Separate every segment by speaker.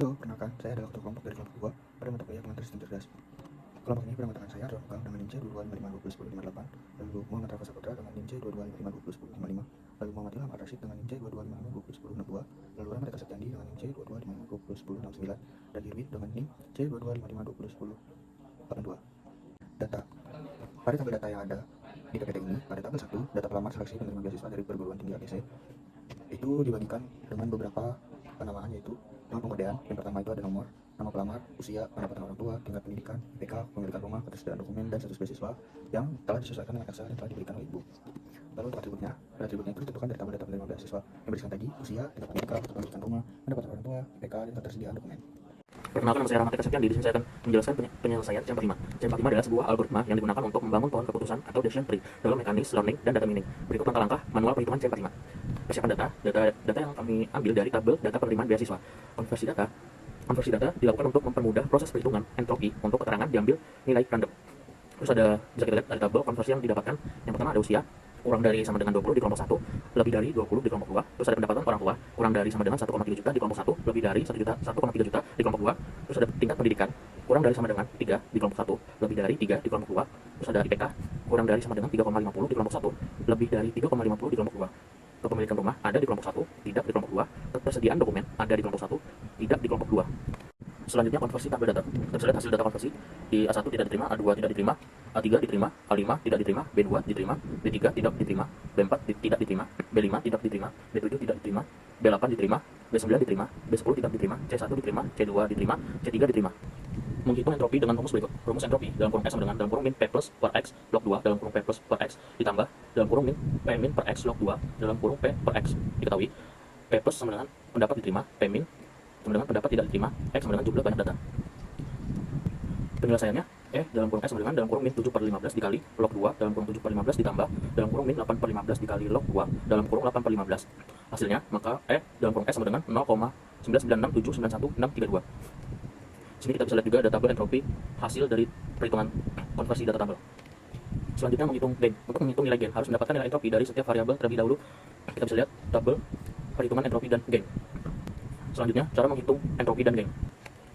Speaker 1: Halo, perkenalkan, saya adalah ketua kelompok dari kelompok 2 pada mata kuliah pengantar sistem cerdas. Kelompok ini bernama tangan saya, Ridwan Mukam, dengan NIM C2255201058, lalu Muhammad Rafa Saputra dengan NIM C2255201055, lalu Muhammad Ilham Ar-Rasyid dengan NIM C2255201062, lalu Rahmat Eka Septiandi dengan NIM C2255201069, dan Irwin dengan NIM C2255201082. Data. Pada tabel data yang ada di PPT ini, pada tabel 1, data pelamar seleksi penerima beasiswa dari perguruan tinggi ATC, itu dibagikan dengan beberapa penamaan, yaitu nama pemberdayaan. Yang pertama itu ada nomor, nama pelamar, usia, pendapatan orang tua, tingkat pendidikan, IPK, pemilikan rumah, ketersediaan dokumen, dan status beasiswa yang telah disesuaikan dengan Excel yang telah diberikan oleh Ibu. Lalu untuk atributnya itu ditentukan dari tabel data penerima beasiswa yang berisikan tadi usia, tingkat pendidikan, pemilikan rumah, pendapatan orang tua, IPK, dan ketersediaan dokumen.
Speaker 2: Perkenalkan, nama saya Rahmat Eka Septiandi. Di sini saya akan menjelaskan penyelesaian C45. C45 adalah sebuah algoritma yang digunakan untuk membangun pohon keputusan atau decision tree dalam mekanis learning dan data mining. Berikut langkah-langkah manual perhitungan C45. Persiapan data yang kami ambil dari tabel data penerimaan beasiswa. Konversi data dilakukan untuk mempermudah proses perhitungan entropi untuk keterangan diambil nilai random. Terus bisa kita lihat dari tabel konversi yang didapatkan. Yang pertama ada usia, kurang dari sama dengan 20 di kelompok 1, lebih dari 20 di kelompok 2. Terus ada pendapatan orang tua, kurang dari sama dengan 1,3 juta di kelompok 1, lebih dari 1,3 juta di kelompok 2. Terus ada tingkat pendidikan, kurang dari sama dengan 3 di kelompok 1, lebih dari 3 di kelompok 2. Terus ada IPK, kurang dari sama dengan 3,50 di kelompok 1, lebih dari 3,50 di kelompok 2. Kepemilikan rumah ada di kelompok 1, tidak di kelompok 2. Ketersediaan dokumen ada di kelompok 1, tidak di kelompok 2. Selanjutnya konversi tabel data. Kita lihat hasil data konversi. Di A1 tidak diterima, A2 tidak diterima, A3 diterima, A5 tidak diterima, B2 diterima, B3 tidak diterima, B4 tidak diterima, B5 tidak diterima, B7 tidak diterima, B8 diterima, B9 diterima, B10 tidak diterima, C1 diterima, C2 diterima, C3 diterima. Menghitung entropi dengan rumus berikut. Rumus entropi dalam kurung S sama dengan dalam kurung min P plus per X log 2 dalam kurung P plus per X ditambah dalam kurung min P min per X log 2 dalam kurung P per X. Diketahui P plus sama dengan pendapat diterima, P min sama dengan pendapat tidak diterima, X sama dengan jumlah banyak data. Penyelesaiannya, dalam kurung S sama dengan dalam kurung min 7/15 dikali log 2 dalam kurung 7/15 ditambah dalam kurung min 8/15 dikali log 2 dalam kurung 8/15. Hasilnya, maka dalam kurung S sama dengan 0,996791632. Sini kita bisa lihat juga data tabel entropi hasil dari perhitungan konversi data tabel. Selanjutnya menghitung gain. Untuk menghitung nilai gain harus mendapatkan nilai entropi dari setiap variabel terlebih dahulu. Kita bisa lihat tabel perhitungan entropi dan gain. Selanjutnya, cara menghitung entropi dan gain.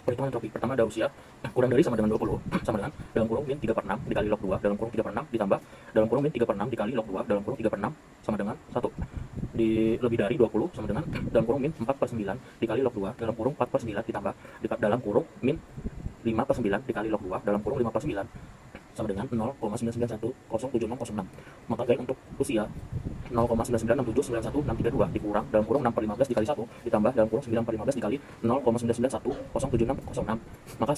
Speaker 2: Perhitungan entropi pertama ada usia, kurang dari sama dengan 20, sama dengan dalam kurung min 3/6 dikali log 2 dalam kurung 3/6 ditambah dalam kurung min 3/6 dikali log 2 dalam kurung 3/6 sama dengan 1. Lebih dari 20 sama dengan dalam kurung min 4/9 dikali log 2 dalam kurung 4/9 ditambah dalam kurung min 5/9 dikali log 2 dalam kurung 5/9 sama dengan 0,9910706. Maka gain untuk usia 0,996791632 dikurang dalam kurung 6/15 dikali 1 ditambah dalam kurung 9/15 dikali 0,9910706. Maka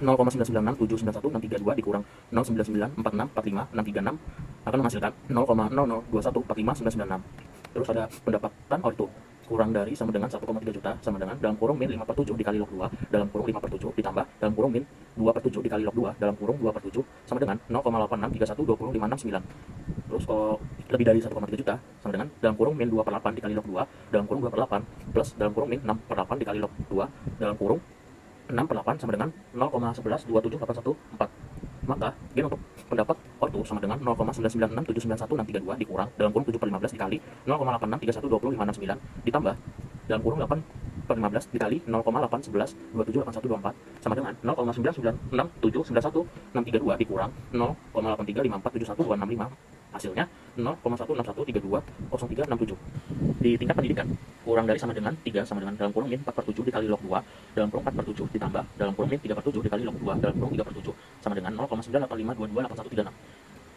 Speaker 2: 0,996791632 dikurang 0,9946454636 akan menghasilkan 0,00214596. Terus ada pendapatan ortu kurang dari sama dengan 1,3 juta sama dengan dalam kurung min 5/7 dikali log 2 dalam kurung 5/7 ditambah dalam kurung min 2/7 dikali log 2 dalam kurung 2/7 sama dengan 0,8631205669. Terus kalau lebih dari 1,3 juta sama dengan dalam kurung min 2/8 dikali log 2 dalam kurung 2/8 plus dalam kurung min 6/8 dikali log 2 dalam kurung 6/8 sama dengan 0,1127814. Maka gain untuk pendapat ortu sama dengan 0,996791632 dikurang dalam kurung 7/15 dikali 0,8631205669 ditambah dalam kurung 8/15 dikali 0,811278124 sama dengan 0,996791632 dikurang 0,83547125. Hasilnya 0,161320367. Di tingkat pendidikan, kurang dari sama dengan 3 sama dengan dalam kurung min 4/7 dikali log 2 dalam kurung 4/7 ditambah dalam kurung min 3/7 dikali log 2 dalam kurung 3/7 sama dengan 0,985228136.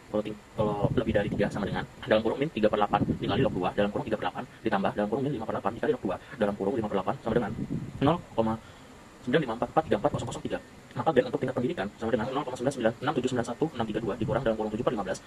Speaker 2: Kalau lebih dari 3 sama dengan dalam kurung min 3/8 dikali log 2 dalam kurung 3/8 ditambah dalam kurung min 5/8 dikali log 2 dalam kurung 5/8 sama dengan 0,954434003. Maka gain untuk tingkat pendidikan sama dengan 0,996791632 dikurang dalam kurung 7/15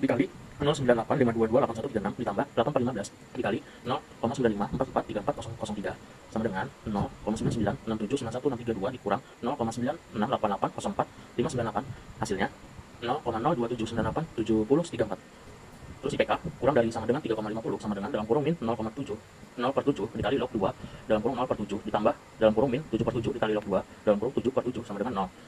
Speaker 2: dikali 0,9852283136 ditambah 8/15 dikali 0,9544344003 sama dengan 0,99679162 dikurang 0,9688045598. Hasilnya 0,0279871034. Terus IPK kurang dari sama dengan 3,50 sama dengan dalam kurung min 0,7 dikali log 2 dalam kurung 0/7 ditambah dalam kurung min 7/7 dikali log 2 dalam kurung 7/7 sama dengan 0.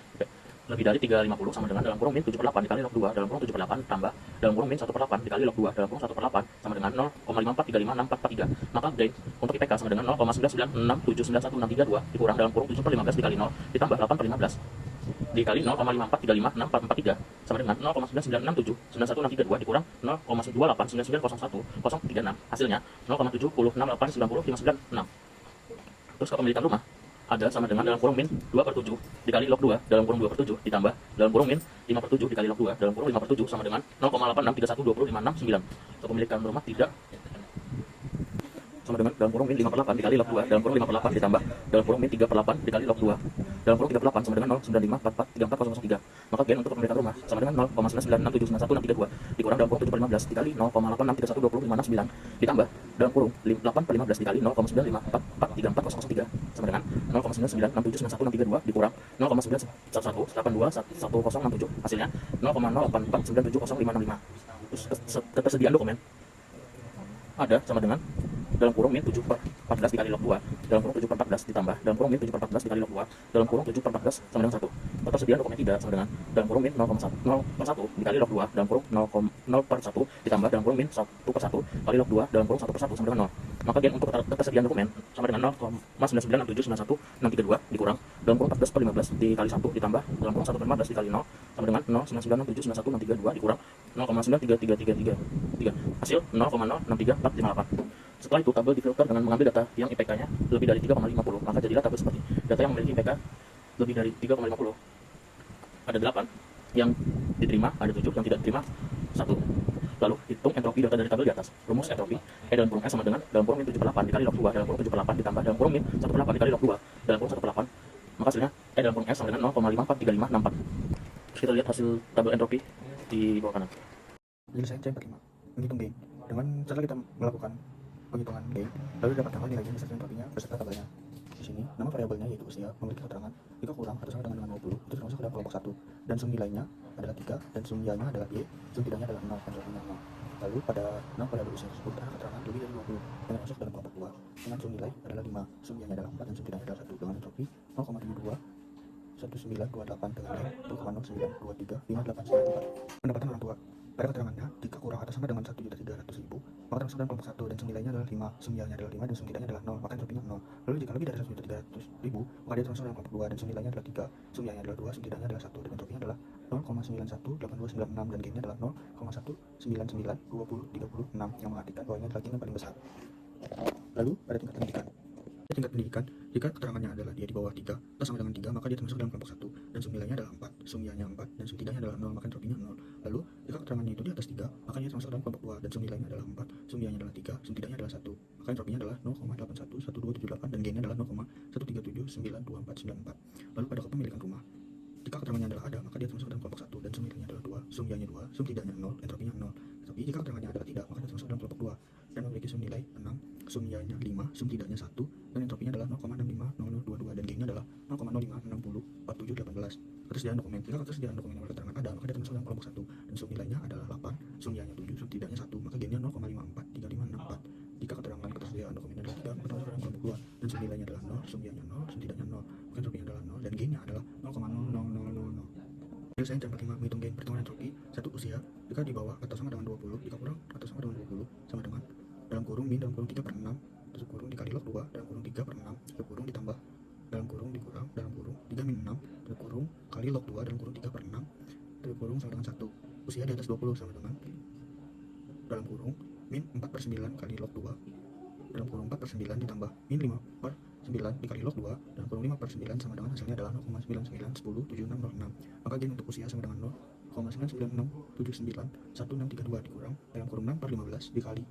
Speaker 2: lebih dari 350 sama dengan dalam kurung min 7/8 dikali log 2 dalam kurung 7/8 tambah dalam kurung min 1/8 dikali log 2 dalam kurung 1/8 sama dengan 0,54356443. Maka gain untuk IPK sama dengan 0,996791632 dikurang dalam kurung 7/15 dikali 0 ditambah 8/15 dikali 0,54356443 sama dengan 0,996791632 dikurang 0,289901,036. Hasilnya 0,706890596. Terus kepemilikan rumah ada sama dengan dalam kurung min 2/7 dikali log 2 dalam kurung 2/7 ditambah dalam kurung min 5/7 dikali log 2 dalam kurung 5/7 sama dengan 0,863120,569. Kepemilikan rumah tidak sama dengan dalam kurung min 5/8 dikali log 2 dalam kurung 5/8 ditambah dalam kurung min 3/8 dikali log 2 dalam kurung 3/8 sama dengan 0,954434,003. Maka gain untuk kepemilikan rumah sama dengan 0,996791632 dikurang dalam kurung 7/15 dikali 0,863120,569 ditambah dalam kurung 8/15 dikali 0,954434003 sama dengan 0,996791632 dikurang 0,911821067. Hasilnya 0,084970565. Terus ketersediaan dokumen ada sama dengan dalam kurung min 7/14 dikali log 2 dalam kurung 7/14 ditambah dalam kurung min 7/14 dikali log 2 dalam kurung 7/14 sama dengan 1. Ketersediaan dokumen tidak sama dengan dalam kurung min 0,1 dikali log 2 dalam kurung 0,1 ditambah dalam kurung min 1/1 kali log 2 dalam kurung 1/1 sama dengan 0. Maka gain untuk ketersediaan dokumen sama dengan 0,996791632 dikurang dalam kurung 14/15 dikali 1 ditambah dalam kurung 1/15 dikali 0 sama dengan 0,996791632 dikurang 0,933333. Hasil 0,063458. Setelah itu tabel difilter dengan mengambil data yang IPK-nya lebih dari 3,50, maka jadilah tabel seperti data yang memiliki IPK lebih dari 3,50 ada 8, yang diterima ada 7, yang tidak diterima 1. Lalu hitung entropi data dari tabel di atas. Rumus entropi E dalam kurung S sama dengan dalam kurung min 7/8 dikali log 2 dalam kurung 7/8 ditambah dalam kurung min 1/8 dikali log 2 dalam kurung 1/8. Maka hasilnya E dalam kurung S sama dengan 0,543564. Terus kita lihat hasil tabel entropi di bawah kanan.
Speaker 1: Penyelesaian C45 menghitung gain. Dengan setelah kita melakukan penghitungan gain, lalu dapatkanlah nilai gain beserta entropinya beserta tabelnya. Di sini nama variabelnya yaitu usia memiliki keterangan jika kurang atau sama dengan 20 itu termasuk dalam kelompok 1 dan sum nilainya adalah 3 dan sum y-nya adalah y, sum tidaknya adalah 0 dan entropinya 0. Lalu pada nama variabel usia tersebut ada keterangan lebih dari 20 yang masuk dalam kelompok 2 dengan sum nilai adalah 5, sum y-nya adalah 4 dan sum tidaknya adalah 1 dengan entropi 0,72 1928 dengan nilai 2,09235894. Pendapatan orang tua pada keterangannya, jika kurang atau sama dengan 1.300.000, maka termasuk dalam kelompok 1 dan sum nilainya adalah 5, sum y-nya adalah 5 dan sum tidaknya adalah 0, maka entropinya 0. Lalu jika lebih dari 1.300.000, maka dia termasuk dalam kelompok 2 dan sum nilainya adalah 3, sum y-nya adalah 2, sum tidaknya adalah 1 dan entropinya adalah 0,918296 dan gainnya adalah 0,1992036 yang mengartikan bahwa ini adalah gain yang paling besar. Lalu pada tingkat pendidikan. Pada tingkat pendidikan, jika keterangannya adalah dia di bawah 3 atau sama dengan 3, maka dia termasuk dalam kelompok 1 dan sum nilainya adalah 4, sum y-nya 4 dan sum tidaknya adalah 0, maka entropinya 0. Lalu jika keterangannya itu di atas 3, maka dia termasuk dalam kelompok 2 dan sum nilainya adalah 4, sum y-nya adalah 3, sum tidaknya adalah 1, maka entropinya adalah 0,811278 dan gainnya adalah 0,1379494. Lalu pada kepemilikan rumah, jika keterangannya adalah ada, maka dia termasuk dalam kelompok 1 dan sum nilainya adalah 2, sum y-nya 2, sum tidaknya 0, entropinya 0. Tapi jika keterangannya adalah tidak, maka dia termasuk dalam kelompok 2 dan memiliki sum nilai 6, sum y-nya 5, sum tidaknya 1 dan entropinya adalah 0,650022 dan gainnya adalah 0,05604718. Ketersediaan dokumen. Jika ketersediaan dokumen yang berketerangan ada, maka dia termasuk dalam kelompok 1 dan sum nilainya adalah 8, sum y-nya 7, sum tidaknya 1, maka gainnya 0,543564. Jika keterangan ketersediaan dokumen adalah 3, maka termasuk dalam kelompok 2 dan sum nilainya adalah 0, sum y-nya 0, sum tidaknya 0, maka entropinya adalah 0 dan gainnya adalah 0,00000. Penyelesaian C45 menghitung gain perhitungan entropi 1 usia jika di bawah atau sama dengan 20, jika kurang atau sama dengan 20 sama dengan dalam kurung min dalam kurung 3/6 tutup kurung dikali log 2 dalam kurung 3/6 tutup kurung ditambah dalam kurung dikurang dalam kurung 3-6 tutup kurung kali log 2 dalam kurung 3/6 tutup kurung sama dengan 1. Usia di atas 20 sama dengan dalam kurung min 4/9 kali log 2 dalam kurung 4/9 ditambah min 5/9 dikali log 2 dalam kurung 5/9 sama dengan hasilnya adalah 0,99107606. Maka gain untuk usia sama dengan 0,996791632 dikurang dalam kurung 6/15 dikali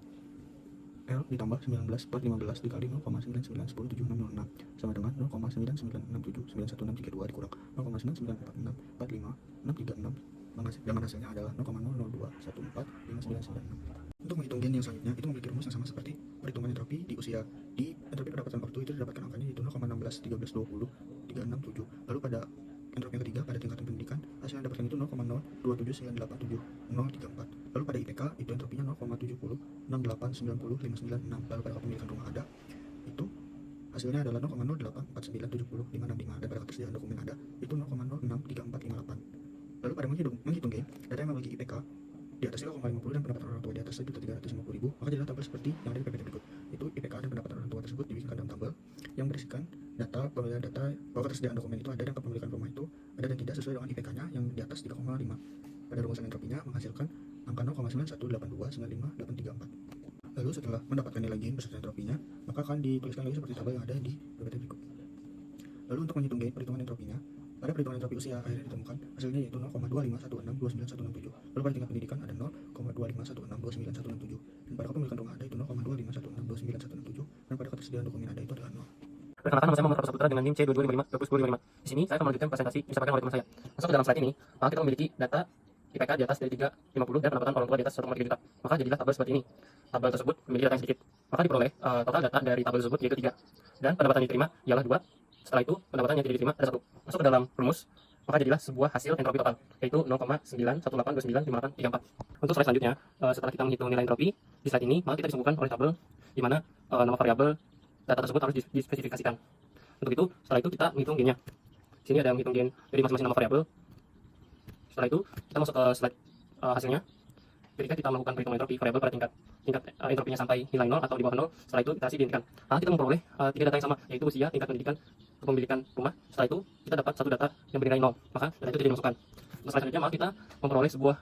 Speaker 1: L ditambah 19/15 dikali 0,99107606 sama dengan 0,996791632 dikurang 0,994645636 dengan hasilnya adalah 0,0021459996. Untuk menghitung gain yang selanjutnya itu memiliki rumus yang sama seperti perhitungan entropi di usia. Di entropi pendapatan waktu itu didapatkan angkanya yaitu 0,16132036 Lalu pada entropi yang ketiga pada tingkatan pendidikan hasil yang didapatkan itu 0,027987034. Lalu pada IPK itu entropinya 0,706890596. Lalu pada kepemilikan rumah ada itu hasilnya adalah 0,0849705565 dan pada ketersediaan dokumen ada itu 0,063458 menghitung gain, data yang memiliki IPK di atas 0,50 dan pendapatan orang tua di atas 1.350.000, maka jadilah tabel seperti yang ada di PPT berikut. Itu IPK dan pendapatan orang tua tersebut dibikinkan dalam tabel yang berisikan data pemilihan data bahwa ketersediaan dokumen itu ada dan kepemilikan rumah itu ada dan tidak sesuai dengan IPK-nya yang di atas 3,5. Pada rumusan entropinya menghasilkan angka 0,91829584. Lalu setelah mendapatkan nilai gain beserta entropinya, maka akan dituliskan lagi seperti tabel yang ada di PPT berikut. Lalu untuk menghitung gain perhitungan entropinya, pada perhitungan entropi usia akhirnya ditemukan hasilnya yaitu 0,25162997. Lalu pada tingkat pendidikan ada 0,25162997 dan pada kepemilikan rumah ada itu 0,25162997 dan pada ketersediaan dokumen ada itu adalah 0.
Speaker 2: Perkenalkan, nama saya Muhammad Prasaputra dengan NIM C2255 Di sini saya akan melanjutkan presentasi yang disampaikan oleh teman saya. Masuk ke dalam slide ini, maka kita memiliki data IPK di atas dari 350 dan pendapatan orang tua di atas 1,3 juta. Maka jadilah tabel seperti ini. Tabel tersebut memiliki data yang sedikit. Maka diperoleh total data dari tabel tersebut yaitu 3. Dan pendapatan yang diterima ialah 2. Setelah itu pendapatan yang tidak diterima ada 1. Masuk ke dalam rumus, maka jadilah sebuah hasil entropi total yaitu 0,918295834. Untuk slide selanjutnya, setelah kita menghitung nilai entropi di slide ini, maka kita disebutkan oleh tabel di mana nama variabel data tersebut harus dispesifikasikan. Untuk itu, setelah itu kita menghitung gainnya. Sini ada menghitung gain dari masing-masing nama variabel. Setelah itu kita masuk ke slide hasilnya. Ketika kita melakukan perhitungan entropi variabel pada tingkat entropinya sampai nilai 0 atau di bawah 0, setelah itu kita dihentikan. Kita memperoleh 3 data yang sama, yaitu usia, tingkat pendidikan, kepemilikan rumah. Setelah itu kita dapat satu data yang bernilai 0, maka data itu tidak dimasukkan. Untuk slide selanjutnya, maka kita memperoleh sebuah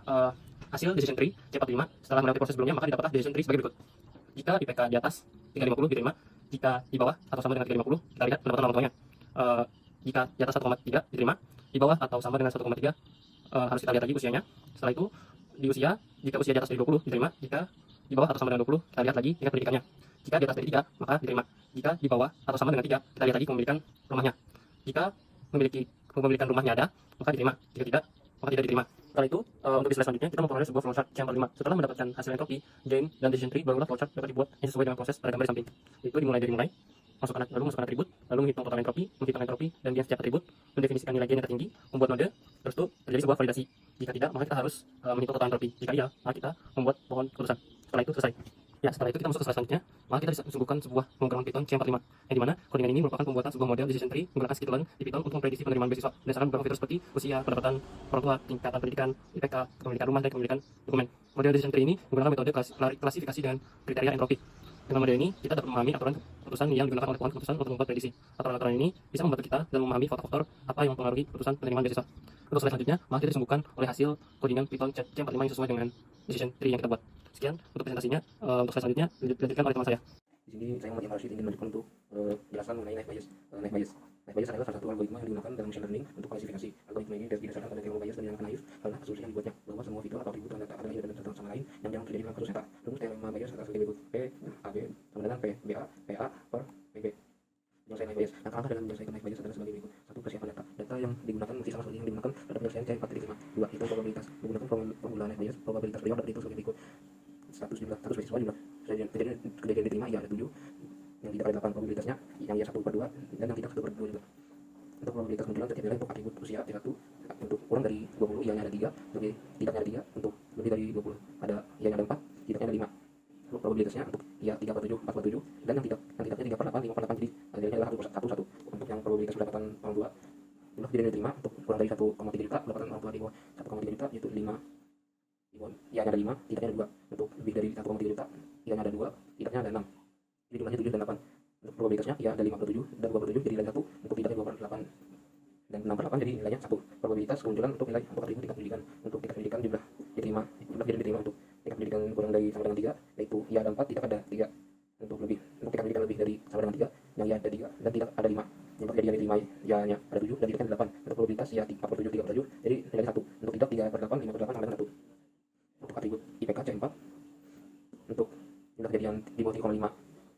Speaker 2: hasil decision tree C45. Setelah melewati proses sebelumnya, maka didapatlah decision tree sebagai berikut. Jika IPK di atas 350 diterima, jika di bawah atau sama dengan 350 kita lihat pendapatan orang tuanya. Jika di atas 1,3 diterima, di bawah atau sama dengan 1,3 harus kita lihat lagi usianya. Setelah itu di usia, jika usia di atas dari 20 diterima, jika di bawah atau sama dengan 20 kita lihat lagi tingkat pendidikannya. Jika di atas dari 3 maka diterima, jika di bawah atau sama dengan 3 kita lihat lagi kepemilikan rumahnya. Jika memiliki kepemilikan rumahnya ada maka diterima, jika tidak maka tidak diterima. Setelah itu untuk di slide selanjutnya kita memperoleh sebuah flowchart C45. Setelah mendapatkan hasil entropi, gain, dan decision tree, barulah flowchart dapat dibuat yang sesuai dengan proses pada gambar di samping. Itu dimulai dari masukkan atribut, lalu menghitung total entropi, menghitung entropi dan gain setiap atribut, mendefinisikan nilai gain yang tertinggi, membuat node, terus itu terjadi sebuah validasi. Jika tidak, maka kita harus menghitung total entropi. Jika iya, maka kita membuat pohon keputusan. Setelah itu selesai. Setelah itu kita masuk ke slide selanjutnya, maka kita disebutkan sebuah pemrograman Python C45, yang dimana codingan ini merupakan pembuatan sebuah model decision tree menggunakan scikit-learn di Python untuk memprediksi penerimaan beasiswa berdasarkan beberapa fitur seperti usia, pendapatan orang tua, tingkatan pendidikan, IPK, kepemilikan rumah, dan kepemilikan dokumen. Model decision tree ini menggunakan metode klasifikasi dengan kriteria entropi. Dengan model ini, kita dapat memahami aturan keputusan yang digunakan oleh pohon keputusan untuk membuat prediksi. Aturan-aturan ini bisa membantu kita dalam memahami faktor-faktor apa yang mempengaruhi keputusan penerimaan beasiswa. Untuk slide selanjutnya, maka kita disebutkan oleh hasil codingan Python C45 yang sesuai dengan decision tree yang kita buat. Sekian untuk presentasinya. Untuk slide selanjutnya dilanjutkan oleh teman saya.
Speaker 1: Di sini saya Muhammad Rashid ingin menunjukkan untuk jelaskan mengenai Naive Bayes. Naive Bayes adalah salah satu algoritma yang digunakan dalam machine learning untuk klasifikasi. Algoritma ini didasarkan pada teori Bayes dan dinamakan naive karena asumsi yang dibuatnya bahwa semua fitur atau atribut dalam data adalah dan satu sama lain yang jarang terjadi dalam kasus nyata. Rumus teorema Bayes adalah sebagai berikut: P AB sama dengan P BA PA per PB. Penyelesaian Naive Bayes. Langkah-langkah dalam menyelesaikan Naive Bayes adalah sebagai berikut: 1. Persiapan data. Data yang digunakan mesti sama seperti yang digunakan pada penyelesaian C4.5. 2. Hitung probabilitas. Menggunakan formula Naive Bayes, probabilitas beliau dapat dihitung sebagai berikut: 100 beasiswa jumlah kejadian diterima ya ada 7, yang tidak ada 8 probabilitasnya, yang ya 1/2 dan yang tidak 1/2 juga. Untuk probabilitas kemunculan setiap nilai untuk atribut usia C1 untuk kurang dari 20 ianya ada 3, lebih tidaknya ada 3, untuk lebih dari 20 ada ianya ada 4, tidaknya ada 5. Untuk probabilitasnya untuk ya 3/7, 4/7 dan yang tidaknya 3/8, 5/8, jadi hasilnya adalah 1/1. Untuk yang probabilitas pendapatan orang tua jumlah kejadian diterima untuk kurang dari 1,3 juta, pendapatan orang tua di bawah 1,3 juta yaitu 5. Ianya ada 5, tidaknya ada 2. Untuk lebih dari 1,3 juta, ianya ada 2, tidaknya ada 6. Jadi jumlahnya 7 dan 8. Untuk probabilitasnya ya ada 5/7 dan 2/7 jadi nilai 1. Untuk tidaknya 2/8 dan 6/8 jadi nilainya 1. Probabilitas kemunculan untuk nilai untuk atribut tingkat pendidikan. Untuk tingkat pendidikan jumlah jadi diterima untuk tingkat pendidikan kurang dari sama dengan 3 yaitu ya ada 4, tidak ada 3. Untuk tingkat pendidikan lebih dari sama dengan 3 yang ya ada 3 dan tidak ada 5. Jumlah kejadian diterima ya nya ada 7 dan tidaknya ada 8. Untuk probabilitas ya 4/7, 3/7 jadi nilainya 1. Untuk tidak 3/8, 5/8 sama dengan 1. Untuk atribut IPK C4 untuk jumlah kejadian di bawah 3,5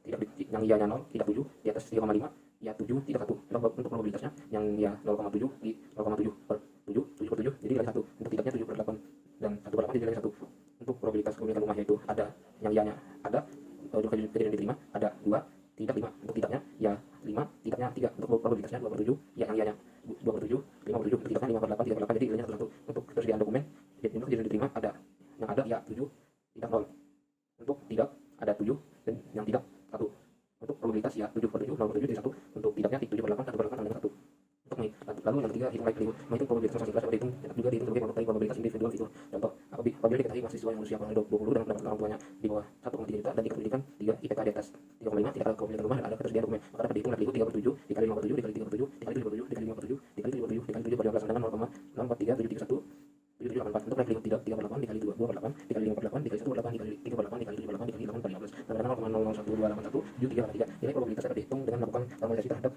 Speaker 1: tidak yang ianya 0, tidak 7, di atas 3,5 ya 7, tidak 1. Untuk probabilitasnya yang ya 0,7 di 0,7/7, 7/7 jadi nilai 1. Untuk tidaknya 7/8 dan 1/8 jadi nilai 1. Untuk probabilitas kepemilikan rumah yaitu ada yang ianya ada kejadian diterima ada 2, tidak 5. Untuk tidaknya ya 5, tidaknya 3. Untuk probabilitasnya 2/7 ya yang ianya 2/7, 5/7, untuk tidaknya 5/8, 3/8 jadi nilainya 1. Untuk ketersediaan dokumen jumlah kejadian diterima ada yang ada ya 7, tidak 0. Untuk tidak ada 7 dan yang tidak 1. Untuk probabilitas ya 7/7, 0/7 jadi 1. Untuk tidaknya 7/8, 1/8 sama dengan 1. Untuk lalu yang ketiga hitung like menghitung probabilitas masing-masing dapat dihitung juga dihitung sebagai produk dari probabilitas
Speaker 3: siswa yang berusia kurang dari 20 dan pendapatan orang tuanya di bawah 1,3 juta dan tingkat pendidikan 3 IPK di atas 3,5, tidak ada kepemilikan rumah dan ada ketersediaan dokumen, maka dapat dihitung likelihood 3/7 dikali 5/7 dikali 3/7 dikali 7/7 dikali 5/7 dikali 7/7 dikali 7 per 15 dengan 0,6437731 7784 untuk likelihood tidak 3/8 dikali 2/8 dikali 5/8 dikali 1/8 dikali 3/8 dikali 7/8 dikali 8/15 sama dengan 0,001281 nilai probabilitas dapat dihitung dengan melakukan normalisasi terhadap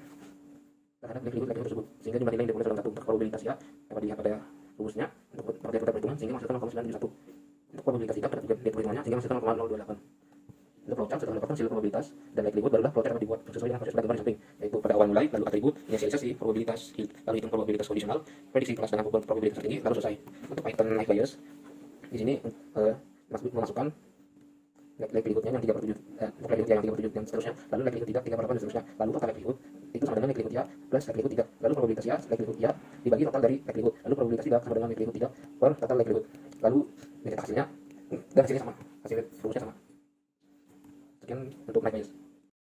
Speaker 3: likelihood tersebut sehingga jumlah nilai yang diperoleh dalam satu. Untuk probabilitas ya dapat dilihat pada rumusnya untuk pengertian perhitungan sehingga menghasilkan 0,971. Untuk probabilitas tidak dapat dilihat perhitungannya sehingga menghasilkan 0,028. Untuk flowchart setelah mendapatkan hasil probabilitas dan likelihood barulah plot dapat dibuat sesuai dengan proses pada gambar di samping, yaitu pada awal mulai, lalu atribut, inisialisasi, probabilitas, lalu hitung probabilitas kondisional, prediksi kelas dengan probabilitas tertinggi, lalu selesai. Untuk Python Knife Bias di sini memasukkan likelihoodnya yang 3/7, untuk likelihood yang 3/7 dan seterusnya, lalu likelihood tidak 3/8 dan seterusnya, lalu total likelihood itu sama dengan likelihood ya plus likelihood tidak, lalu probabilitas ya likelihood ya dibagi total dari likelihood, lalu probabilitas tidak sama dengan likelihood tidak per total likelihood, lalu ini hasilnya dan hasilnya sama, hasil rumusnya sama. Sekian untuk Knife Bias.